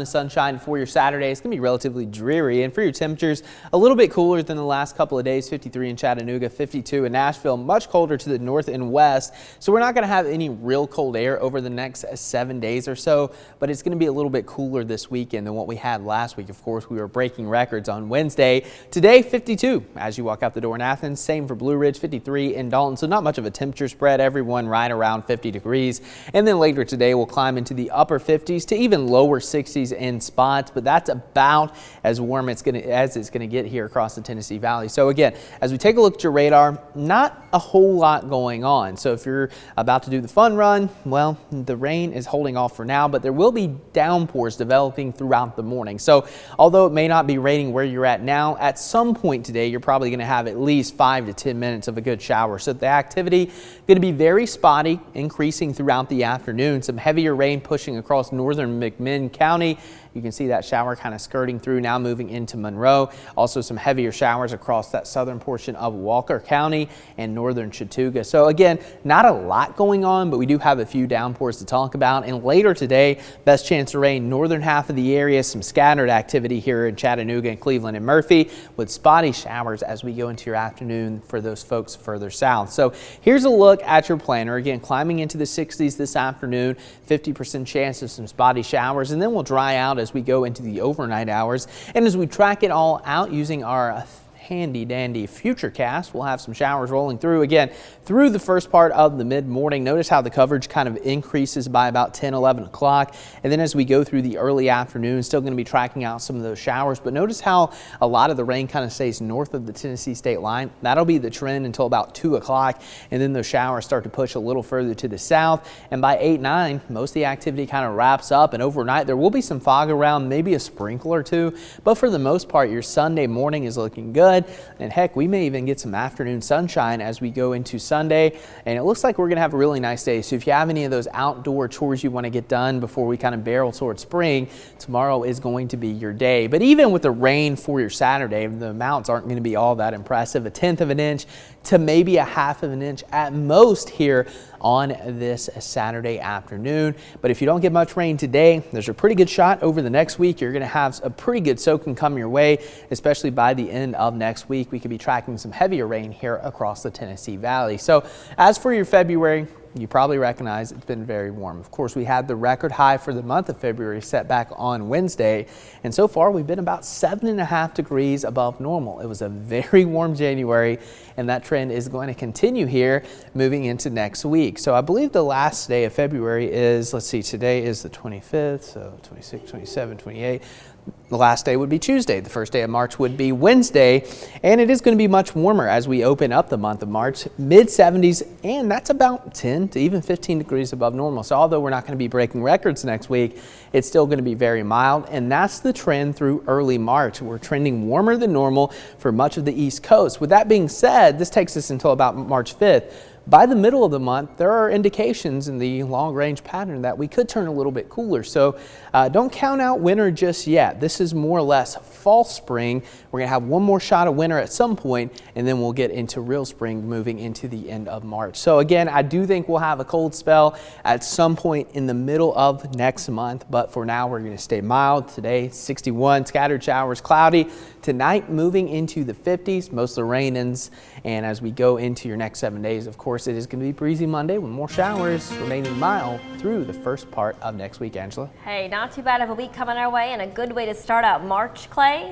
The sunshine for your Saturday. It's going to be relatively dreary, and for your temperatures, a little bit cooler than the last couple of days. 53 in Chattanooga, 52 in Nashville, much colder to the north and west. So we're not going to have any real cold air over the next 7 days or so, but it's going to be a little bit cooler this weekend than what we had last week. Of course, we were breaking records on Wednesday. Today, 52 as you walk out the door in Athens. Same for Blue Ridge, 53 in Dalton. So not much of a temperature spread. Everyone right around 50 degrees. And then later today, we'll climb into the upper 50s to even lower 60s in spots, but that's about as warm as it's going to get here across the Tennessee Valley. So again, as we take a look at your radar, not a whole lot going on. So if you're about to do the fun run, well, the rain is holding off for now, but there will be downpours developing throughout the morning. So although it may not be raining where you're at now, at some point today, you're probably going to have at least 5 to 10 minutes of a good shower. So the activity going to be very spotty, increasing throughout the afternoon. Some heavier rain pushing across northern McMinn County. You can see that shower kind of skirting through now, moving into Monroe. Also some heavier showers across that southern portion of Walker County and northern Chattooga. So again, not a lot going on, but we do have a few downpours to talk about. And later today, best chance of rain northern half of the area. Some scattered activity here in Chattanooga and Cleveland and Murphy, with spotty showers as we go into your afternoon for those folks further south. So here's a look at your planner. Again, climbing into the 60s this afternoon, 50% chance of some spotty showers, and then we'll dry out as we go into the overnight hours. And as we track it all out using our handy dandy futurecast, we'll have some showers rolling through again through the first part of the mid-morning. Notice how the coverage kind of increases by about 10-11 o'clock, and then as we go through the early afternoon, still going to be tracking out some of those showers. But notice how a lot of the rain kind of stays north of the Tennessee state line. That'll be the trend until about 2 o'clock, and then those showers start to push a little further to the south, and by 8-9 most of the activity kind of wraps up. And overnight there will be some fog around, maybe a sprinkle or two, but for the most part your Sunday morning is looking good. And heck, we may even get some afternoon sunshine as we go into Sunday, and it looks like we're going to have a really nice day. So if you have any of those outdoor chores you want to get done before we kind of barrel towards spring, tomorrow is going to be your day. But even with the rain for your Saturday, the amounts aren't going to be all that impressive. 1/10 of an inch to maybe 1/2 of an inch at most here on this Saturday afternoon. But if you don't get much rain today, there's a pretty good shot over the next week you're going to have a pretty good soaking come your way, especially by the end of next week. We could be tracking some heavier rain here across the Tennessee Valley. So as for your February, you probably recognize it's been very warm. Of course, we had the record high for the month of February set back on Wednesday, and so far we've been about 7.5 degrees above normal. It was a very warm January, and that trend is going to continue here moving into next week. So I believe the last day of February is, let's see, today is the 25th, so 26, 27, 28. The last day would be Tuesday. The first day of March would be Wednesday, and it is going to be much warmer as we open up the month of March, mid-70s, and that's about 10 to even 15 degrees above normal. So although we're not going to be breaking records next week, it's still going to be very mild, and that's the trend through early March. We're trending warmer than normal for much of the East Coast. With that being said, this takes us until about March 5th. By the middle of the month, there are indications in the long-range pattern that we could turn a little bit cooler. So don't count out winter just yet. This is more or less fall spring. We're going to have one more shot of winter at some point, and then we'll get into real spring moving into the end of March. So again, I do think we'll have a cold spell at some point in the middle of next month, but for now we're going to stay mild. Today, 61, scattered showers, cloudy. Tonight, moving into the 50s, most of the rain ends, and as we go into your next 7 days, of course, it is going to be breezy Monday with more showers remaining mild through the first part of next week. Angela? Hey, not too bad of a week coming our way, and a good way to start out March, Clay.